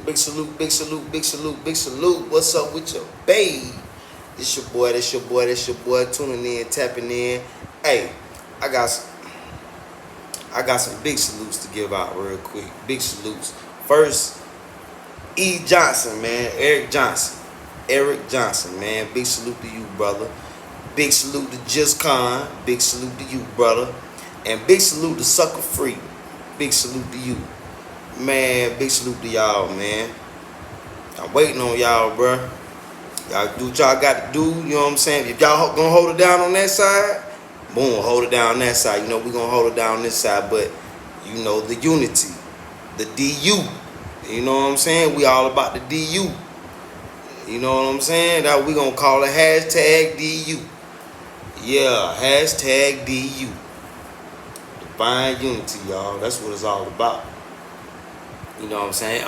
Big salute, big salute, big salute, big salute. What's up with your babe? This your boy, this your boy, this your boy. Tuning in, tapping in. Hey, I got some big salutes to give out real quick. Big salutes. First, E. Johnson, man. Eric Johnson, man. Big salute to you, brother. Big salute to Just Con. Big salute to you, brother. And big salute to Sucker Free. Big salute to you. Man, big salute to y'all, man. I'm waiting on y'all, bruh. Y'all do what y'all got to do, you know what I'm saying? If y'all gonna hold it down on that side, boom, hold it down on that side. You know, we gonna hold it down on this side, but, you know, the unity, the DU. You know what I'm saying? We all about the DU. You know what I'm saying? That we gonna call it hashtag DU. Yeah, hashtag DU. Divine unity, y'all. That's what it's all about. You know what I'm saying?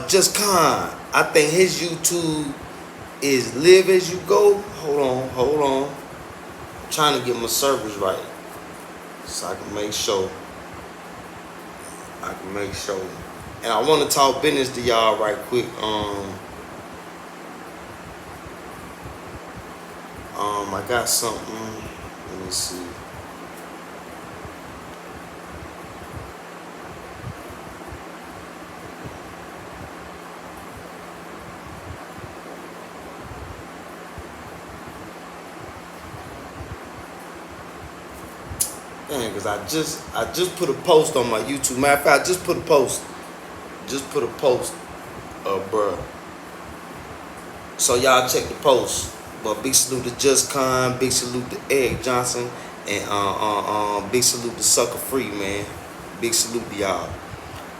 Just Con. I think his YouTube is Live As You Go. Hold on. I'm trying to get my servers right, so I can make sure. And I want to talk business to y'all right quick. I got something. Let me see. Dang, cause I just put a post on my YouTube. Matter of fact, I just put a post. Bruh. So y'all check the post. But big salute to Just Con, big salute to Eric Johnson, and big salute to Sucker Free, man. Big salute to y'all.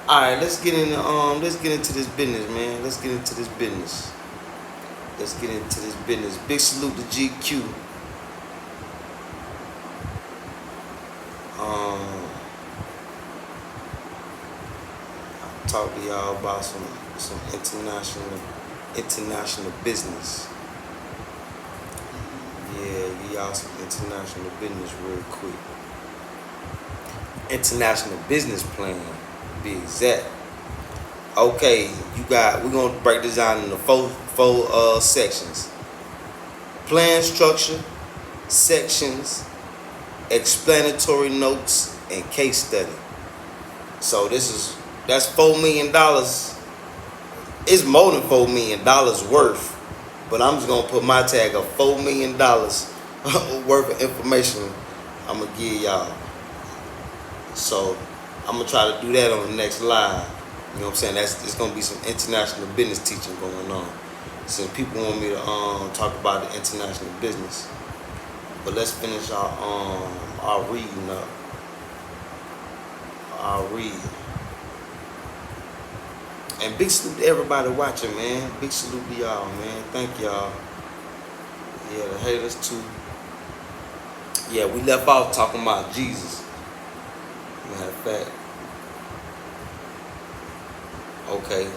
Alright, let's get into this business, man. Let's get into this business. Big salute to GQ. I'll talk to y'all about some international business. Yeah, give y'all some international business real quick. International business plan, to be exact. Okay, we're gonna break this down into four sections. Plan structure, sections, explanatory notes, and case study. So that's $4 million. It's more than $4 million worth. But I'm just gonna put my tag of $4 million worth of information I'm gonna give y'all. So I'm gonna try to do that on the next live. You know what I'm saying? It's gonna be some international business teaching going on. Since people want me to talk about the international business. But let's finish our reading up. I'll read. And big salute to everybody watching, man. Big salute to y'all, man. Thank y'all. Yeah, the haters too. Yeah, we left off talking about Jesus. Matter of fact. Okay.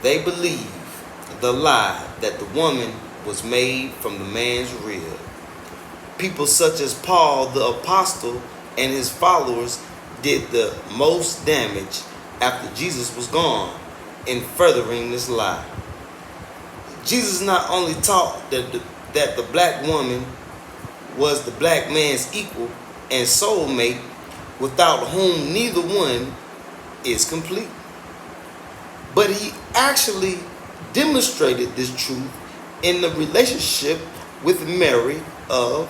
They believe the lie that the woman was made from the man's rib. People such as Paul the Apostle and his followers did the most damage after Jesus was gone in furthering this lie. Jesus not only taught that the black woman was the black man's equal and soulmate, without whom neither one is complete, but he actually demonstrated this truth in the relationship with Mary of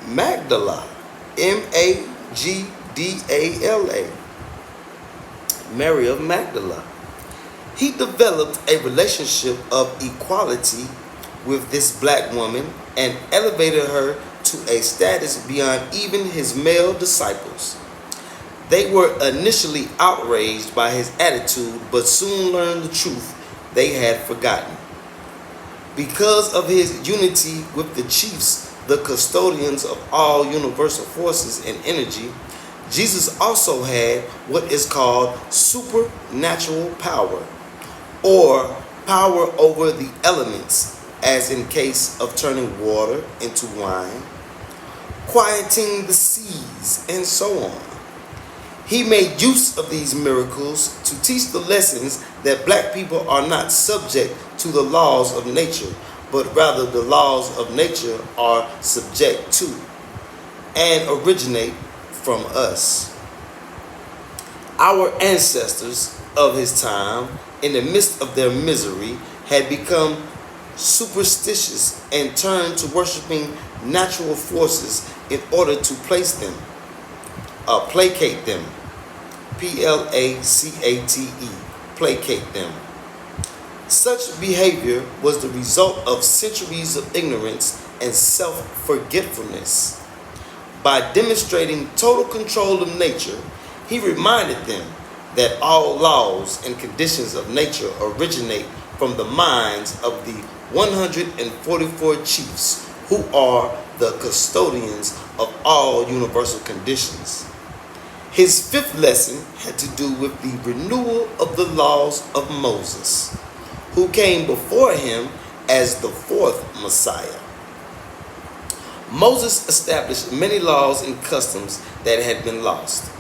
Magdala, Magdala, Mary of Magdala. He developed a relationship of equality with this black woman and elevated her to a status beyond even his male disciples. They were initially outraged by his attitude, but soon learned the truth they had forgotten. Because of his unity with the chiefs, the custodians of all universal forces and energy, Jesus also had what is called supernatural power, or power over the elements, as in case of turning water into wine, quieting the seas, and so on. He made use of these miracles to teach the lessons that black people are not subject to the laws of nature, but rather the laws of nature are subject to and originate from us. Our ancestors of his time, in the midst of their misery, had become superstitious and turned to worshiping natural forces in order to placate them. Placate, placate them. Such behavior was the result of centuries of ignorance and self-forgetfulness. By demonstrating total control of nature, he reminded them that all laws and conditions of nature originate from the minds of the 144 chiefs who are the custodians of all universal conditions. His fifth lesson had to do with the renewal of the laws of Moses, who came before him as the fourth Messiah. Moses established many laws and customs that had been lost.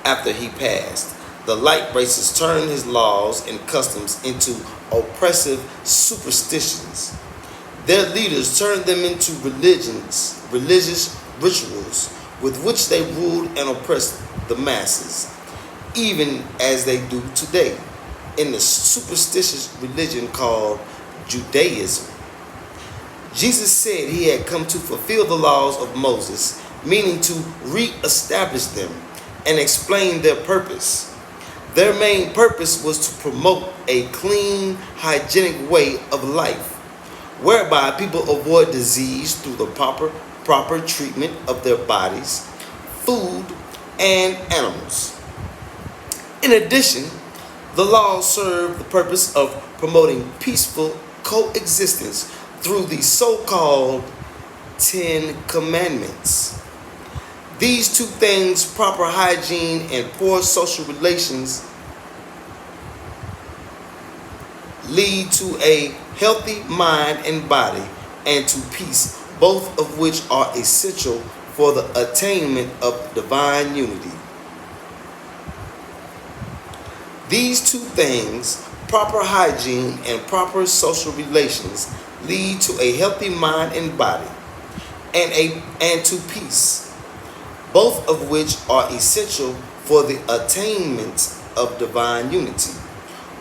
After he passed, the light races turned his laws and customs into oppressive superstitions. Their leaders turned them into religious rituals with which they ruled and oppressed the masses, even as they do today in the superstitious religion called Judaism. Jesus said he had come to fulfill the laws of Moses, meaning to re-establish them and explain their purpose. Their main purpose was to promote a clean, hygienic way of life, whereby people avoid disease through the proper treatment of their bodies, food, and animals. In addition, the laws serve the purpose of promoting peaceful coexistence through the so-called 10 Commandments. These two things, proper hygiene and poor social relations, lead to a healthy mind and body and to peace, both of which are essential for the attainment of divine unity. These two things, proper hygiene and proper social relations, lead to a healthy mind and body and to peace, both of which are essential for the attainment of divine unity,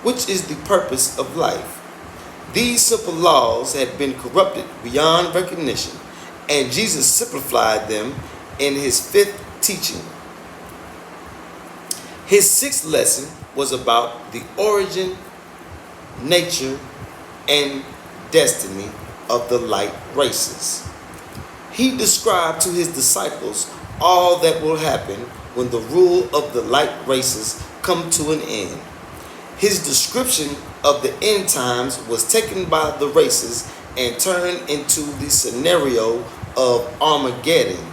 which is the purpose of life. These simple laws had been corrupted beyond recognition, and Jesus simplified them in his fifth teaching. His sixth lesson was about the origin, nature, and destiny of the light races. He described to his disciples all that will happen when the rule of the light races come to an end. His description of the end times was taken by the races and turned into the scenario of Armageddon,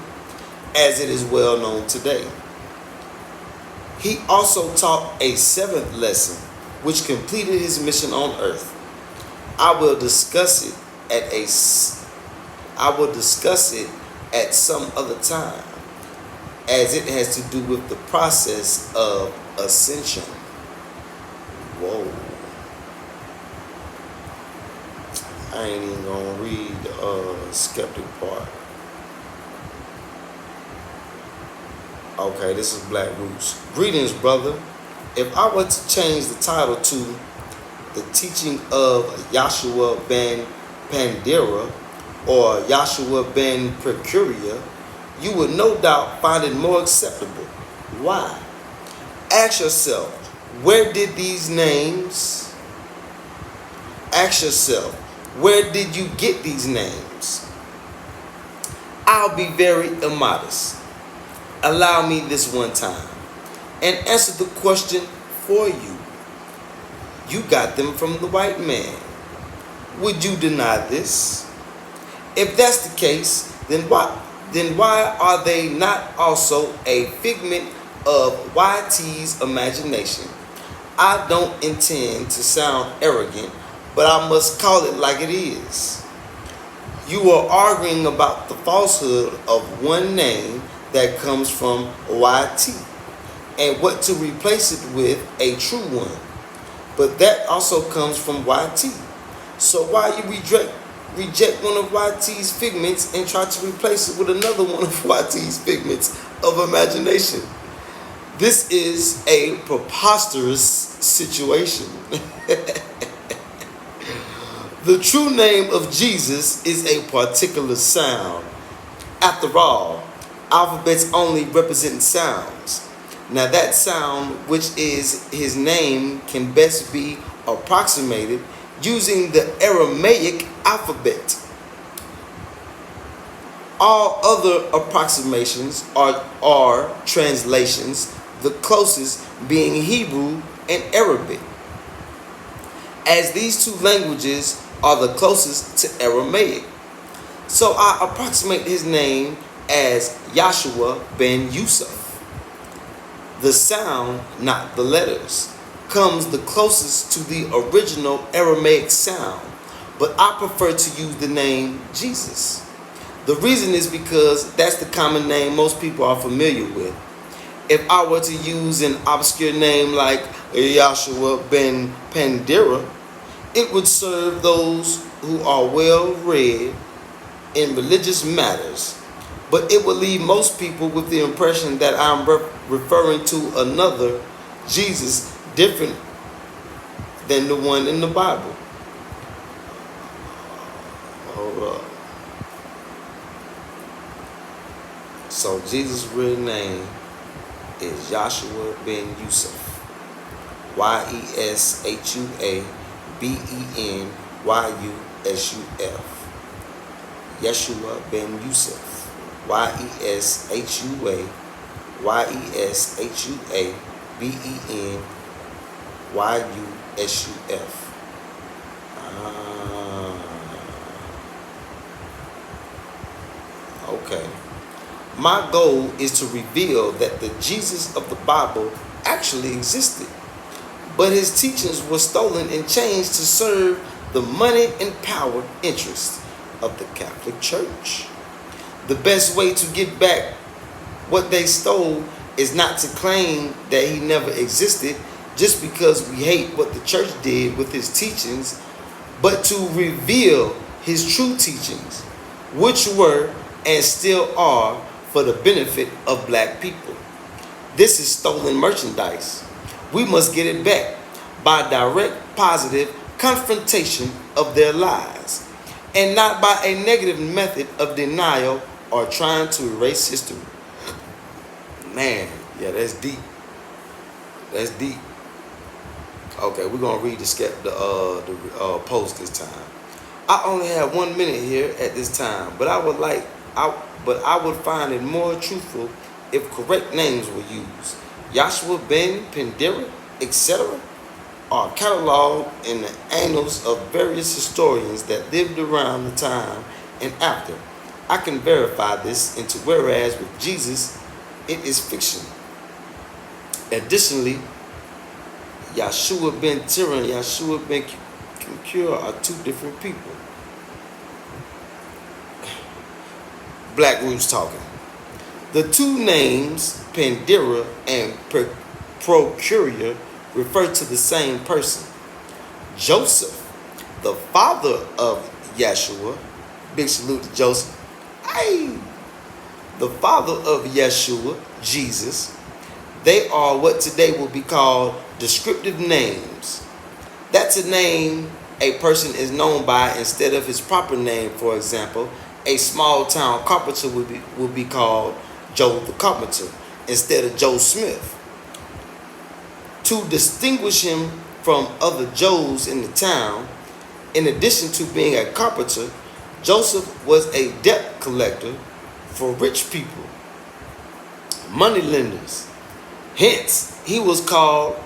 as it is well known today. He also taught a seventh lesson, which completed his mission on earth. I will discuss it at some other time, as it has to do with the process of ascension. Whoa. I ain't even gonna read the skeptic part. Okay, this is Black Roots. Greetings, brother. If I were to change the title to The Teaching of Yahshua ben Pandera or Yahshua ben Procuria, you would no doubt find it more acceptable. Why? Ask yourself, where did these names? Ask yourself, where did you get these names? I'll be very immodest. Allow me this one time and answer the question for you. You got them from the white man. Would you deny this? If that's the case, then why are they not also a figment of YT's imagination? I don't intend to sound arrogant, but I must call it like it is. You are arguing about the falsehood of one name that comes from YT and what to replace it with, a true one. But that also comes from YT. So why you reject one of YT's figments and try to replace it with another one of YT's figments of imagination? This is a preposterous situation. The true name of Jesus is a particular sound. After all, alphabets only represent sounds. Now that sound, which is his name, can best be approximated using the Aramaic alphabet. All other approximations are translations, the closest being Hebrew and Arabic, as these two languages are the closest to Aramaic. So I approximate his name as Yahshua ben Yusuf. The sound, not the letters, comes the closest to the original Aramaic sound, but I prefer to use the name Jesus. The reason is because that's the common name most people are familiar with. If I were to use an obscure name like Yahshua ben Pandira, it would serve those who are well read in religious matters, but it would leave most people with the impression that I'm referring to another Jesus different than the one in the Bible. Hold up. So Jesus' real name is Yahshua ben Yusuf. Yeshua ben Yusuf. Yeshua ben Yusuf. Yeshua ben Yusuf. Okay. My goal is to reveal that the Jesus of the Bible actually existed, but his teachings were stolen and changed to serve the money and power interests of the Catholic Church. The best way to get back what they stole is not to claim that he never existed just because we hate what the church did with his teachings, but to reveal his true teachings, which were and still are for the benefit of black people. This is stolen merchandise. We must get it back by direct, positive confrontation of their lies, and not by a negative method of denial or trying to erase history. Man, yeah, that's deep. That's deep. Okay, we're gonna read the post this time. I only have 1 minute here at this time, but I would find it more truthful if correct names were used. Yahshua ben Pandira, etc., are cataloged in the annals of various historians that lived around the time and after. I can verify this into whereas with Jesus, it is fiction. Additionally, Yahshua ben Tira and Yahshua ben Kincure are two different people. Black Roots talking. The two names, Pandira and Procuria, refer to the same person. Joseph, the father of Yeshua, big salute to Joseph. Hey, the father of Yeshua, Jesus, they are what today will be called descriptive names. That's a name a person is known by instead of his proper name. For example, a small town carpenter would be called Joe the Carpenter instead of Joe Smith. To distinguish him from other Joes in the town, in addition to being a carpenter, Joseph was a debt collector for rich people, money lenders. Hence, he was called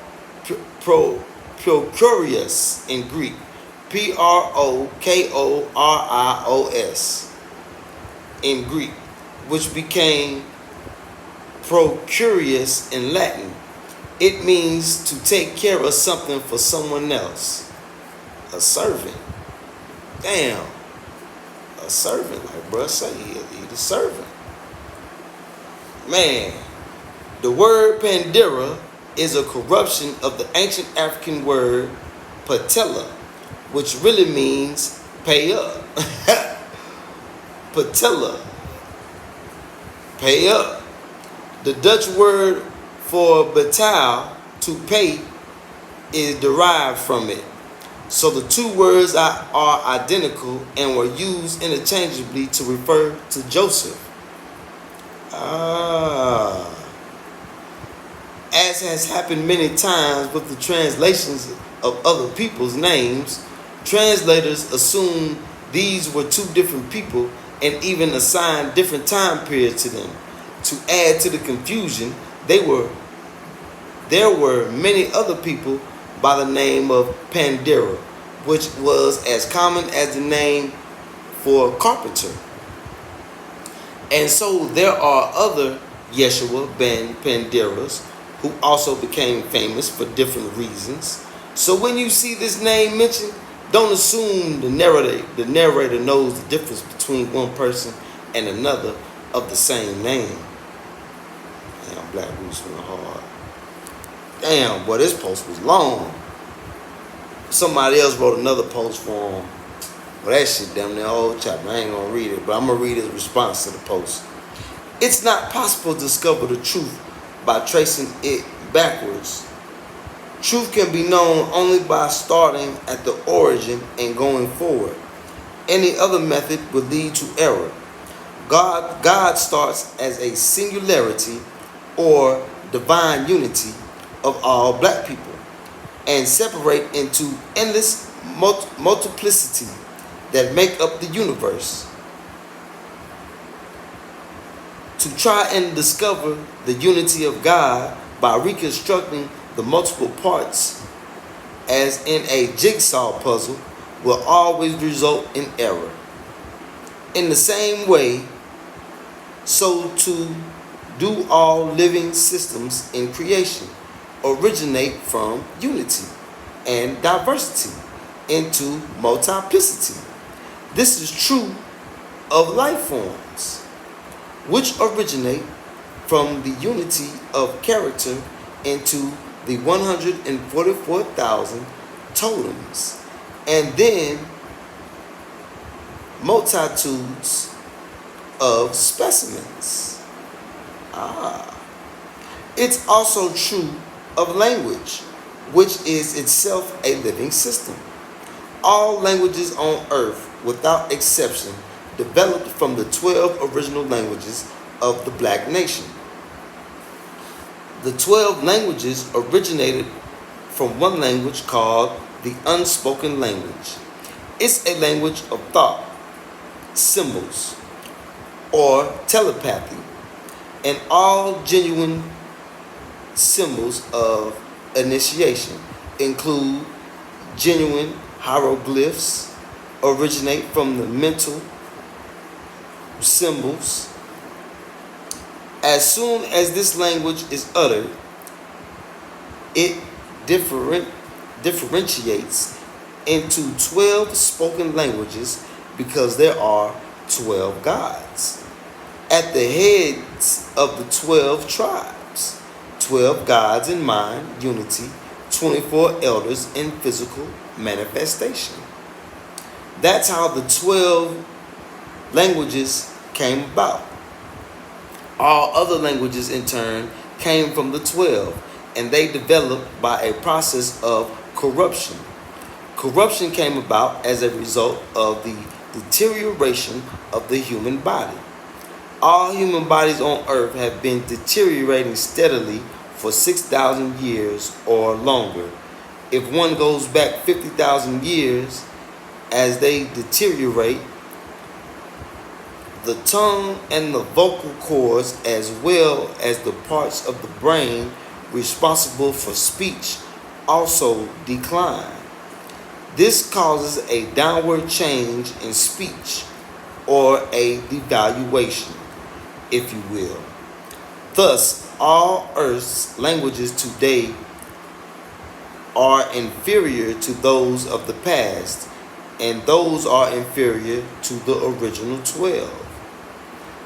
Procurius in Greek, Prokorios in Greek, which became Procurius in Latin. It means to take care of something for someone else. A servant. Damn. A servant, like bruh say, he the servant. Man. The word Pandera is a corruption of the ancient African word patella, which really means pay up. Patella, pay up. The Dutch word for betaal, to pay, is derived from it. So the two words are identical and were used interchangeably to refer to Joseph. As has happened many times with the translations of other people's names, translators assumed these were two different people and even assigned different time periods to them. To add to the confusion, there were many other people by the name of Pandera, which was as common as the name for carpenter. And so there are other Yeshua ben Panderas who also became famous for different reasons. So when you see this name mentioned, don't assume the narrator knows the difference between one person and another of the same name. Damn, Black Roots went hard. Damn, boy, this post was long. Somebody else wrote another post for him. Well, that shit damn near whole chapter. I ain't gonna read it, but I'm gonna read his response to the post. It's not possible to discover the truth by tracing it backwards. Truth can be known only by starting at the origin and going forward. Any other method would lead to error. God starts as a singularity or divine unity of all black people and separate into endless multiplicity that make up the universe. To try and discover the unity of God by reconstructing the multiple parts as in a jigsaw puzzle will always result in error. In the same way, so too do all living systems in creation originate from unity and diversity into multiplicity. This is true of life forms, which originate from the unity of character into the 144,000 totems, and then multitudes of specimens. It's also true of language, which is itself a living system. All languages on earth, without exception, developed from the 12 original languages of the black nation. The 12 languages originated from one language called the unspoken language. It's a language of thought, symbols, or telepathy, and all genuine symbols of initiation include genuine hieroglyphs, originate from the mental symbols. As soon as this language is uttered, it differentiates into 12 spoken languages because there are 12 gods at the heads of the 12 tribes, 12 gods in mind, unity, 24 elders in physical manifestation. That's how the 12 languages came about. All other languages in turn came from the 12, and they developed by a process of corruption. Corruption came about as a result of the deterioration of the human body. All human bodies on earth have been deteriorating steadily for 6,000 years or longer. If one goes back 50,000 years, as they deteriorate, the tongue and the vocal cords, as well as the parts of the brain responsible for speech, also decline. This causes a downward change in speech, or a devaluation, if you will. Thus, all Earth's languages today are inferior to those of the past, and those are inferior to the original 12.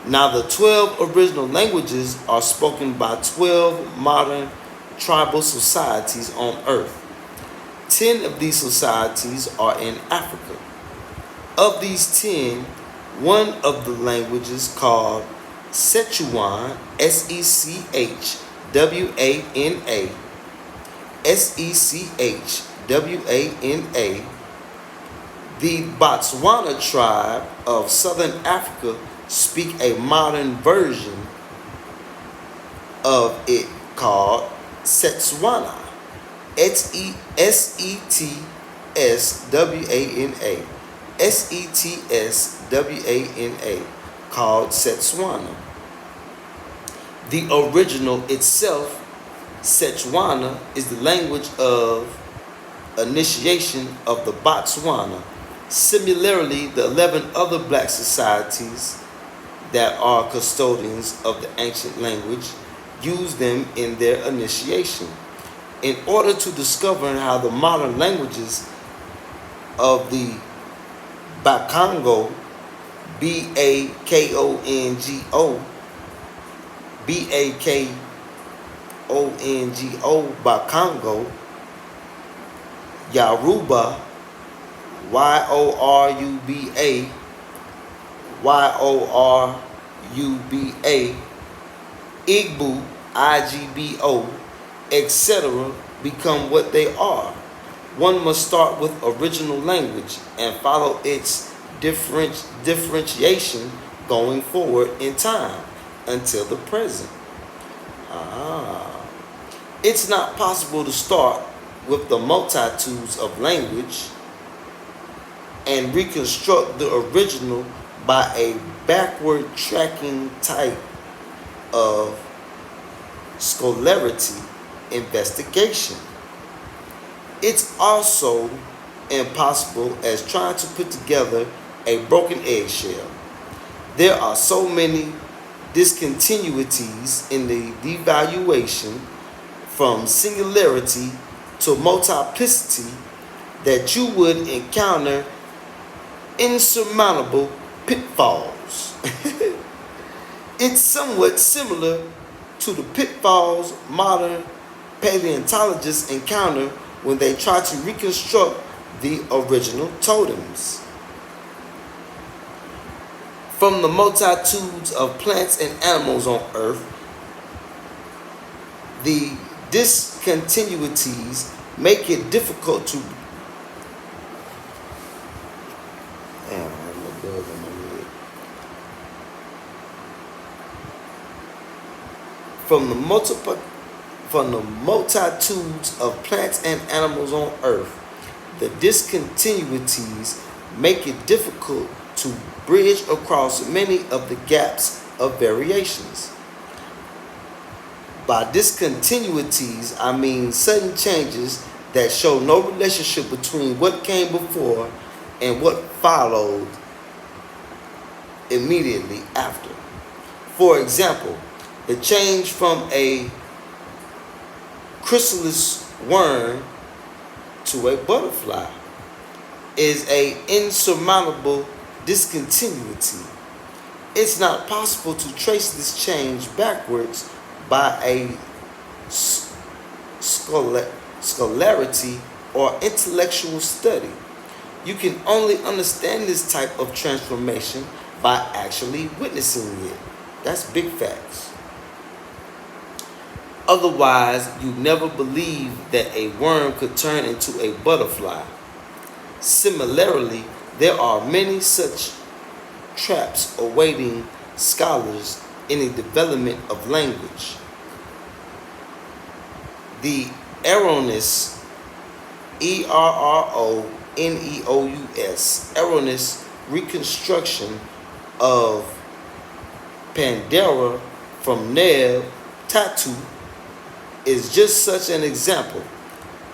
Now, the 12 original languages are spoken by 12 modern tribal societies on Earth. 10 of these societies are in Africa. Of these 10, one of the languages called Szechuan, Sechwana, Sechwana, the Botswana tribe of southern Africa speak a modern version of it called Setswana, Setswana, Setswana, called Setswana. The original itself, Setswana, is the language of initiation of the Botswana. Similarly, the 11 other black societies that are custodians of the ancient language use them in their initiation. In order to discover how the modern languages of the Bakongo, Bakongo, Bakongo, Yoruba, Yoruba, Yoruba, Igbo, Igbo, etc., become what they are. One must start with original language and follow its differentiation going forward in time until the present. It's not possible to start with the multitudes of language and reconstruct the original by a backward tracking type of scholarity investigation. It's also impossible as trying to put together a broken eggshell. There are so many discontinuities in the devaluation from singularity to multiplicity that you would encounter insurmountable pitfalls. It's somewhat similar to the pitfalls modern paleontologists encounter when they try to reconstruct the original totems. From the multitudes of plants and animals on Earth, the discontinuities make it difficult to from the multitudes of plants and animals on Earth, the discontinuities make it difficult to bridge across many of the gaps of variations. By discontinuities, I mean sudden changes that show no relationship between what came before and what followed immediately after. For example, the change from a chrysalis worm to a butterfly is an insurmountable discontinuity. It's not possible to trace this change backwards by a scholarity or intellectual study. You can only understand this type of transformation by actually witnessing it. That's big facts. Otherwise, you never believe that a worm could turn into a butterfly. Similarly, there are many such traps awaiting scholars in the development of language. The erroneous, erroneous reconstruction of Pandera from Neb Tatu is just such an example.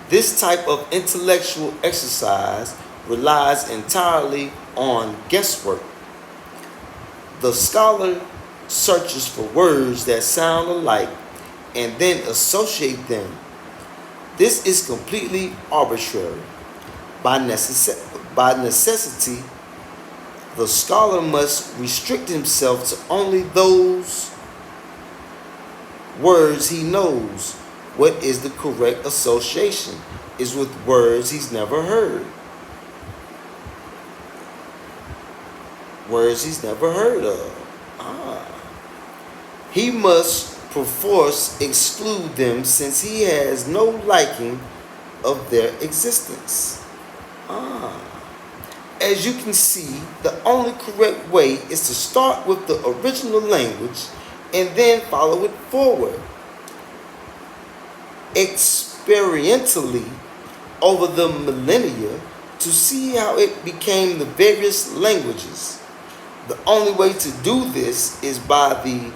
This type of intellectual exercise relies entirely on guesswork. The scholar searches for words that sound alike and then associate them. This is completely arbitrary. By necessity, The scholar must restrict himself to only those words he knows. What is the correct association is with words he's never heard. Words he's never heard of. He must perforce exclude them since he has no liking of their existence. As you can see, the only correct way is to start with the original language and then follow it forward. Experientially over the millennia to see how it became the various languages. The only way to do this is by the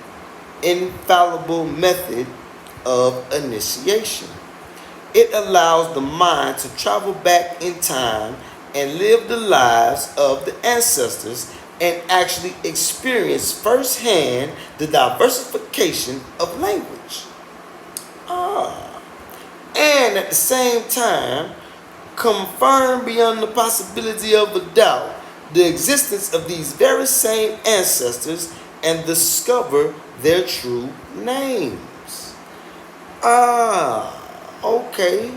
infallible method of initiation. It allows the mind to travel back in time and live the lives of the ancestors and actually experience firsthand the diversification of language. And at the same time, confirm beyond the possibility of a doubt the existence of these very same ancestors and discover their true names. Okay.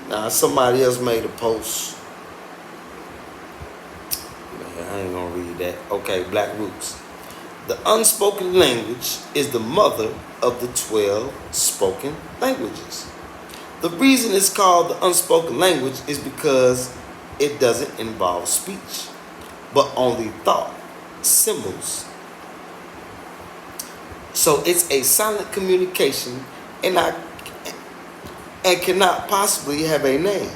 Now somebody else made a post. Man, I ain't gonna read that. Okay, Black Roots. The unspoken language is the mother of the 12 spoken languages. The reason it's called the unspoken language is because it doesn't involve speech, but only thought, symbols. So it's a silent communication and cannot possibly have a name.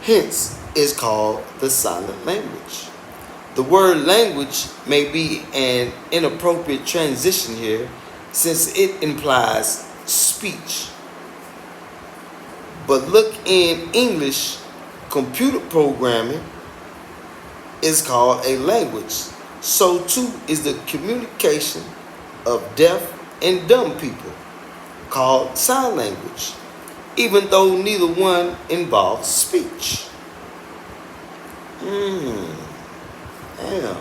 Hence, it's called the silent language. The word language may be an inappropriate transition here since it implies speech. But look, in English, computer programming is called a language. So too is the communication of deaf and dumb people, called sign language, even though neither one involves speech. Damn.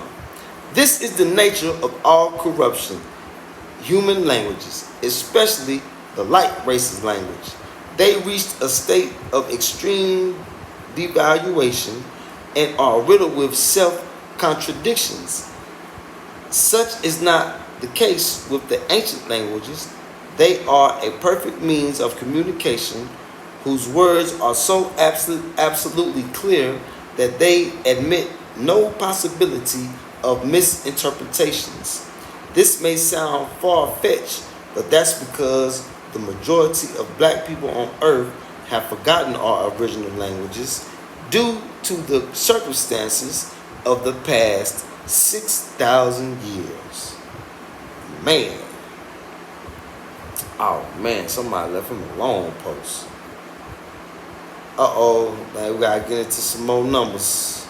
This is the nature of all corruption. Human languages, especially the light races language, they reached a state of extreme devaluation and are riddled with self-contradictions. Such is not the case with the ancient languages. They are a perfect means of communication whose words are so absolutely clear that they admit no possibility of misinterpretations. This may sound far-fetched, but that's because the majority of black people on earth have forgotten our original languages due to the circumstances of the past 6,000 years. Man. Oh man, somebody left him a long post. Uh-oh, now we gotta get into some more numbers.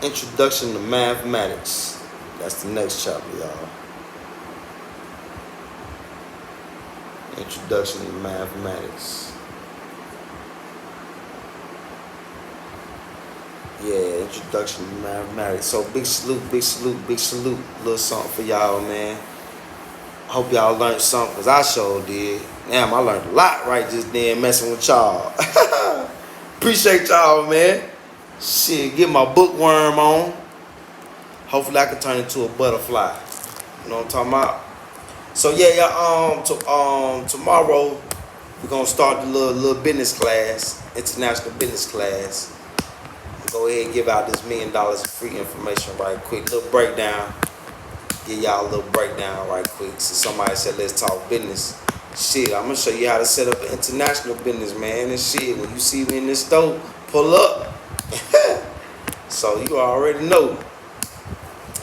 Introduction to Mathematics. That's the next chapter, y'all. Introduction to Mathematics. Yeah, Introduction to Mathematics. So big salute. Little something for y'all, man. Hope y'all learned something, because I sure did. Damn, I learned a lot right just then messing with y'all. Appreciate y'all, man. Shit, get my bookworm on. Hopefully I can turn into a butterfly. You know what I'm talking about? So yeah, y'all, tomorrow we're gonna start the little business class, international business class. Go ahead and give out this $1 million of free information right quick. Little breakdown. Give y'all a little breakdown right quick. So somebody said, let's talk business. Shit, I'm gonna show you how to set up an international business, man. And shit, when you see me in this store, pull up. So you already know.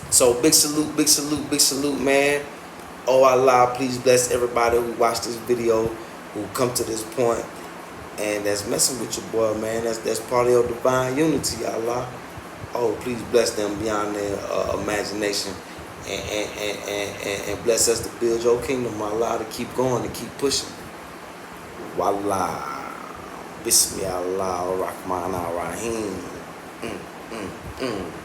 So big salute, man. Oh Allah, please bless everybody who watched this video, who come to this point, and that's messing with your boy, man. That's part of your divine unity, Allah. Oh, please bless them beyond their imagination, and bless us to build your kingdom, Allah, to keep going, to keep pushing. Wallah. Bismillah ar-Rahman ar-Rahim. Mm, mm, mm.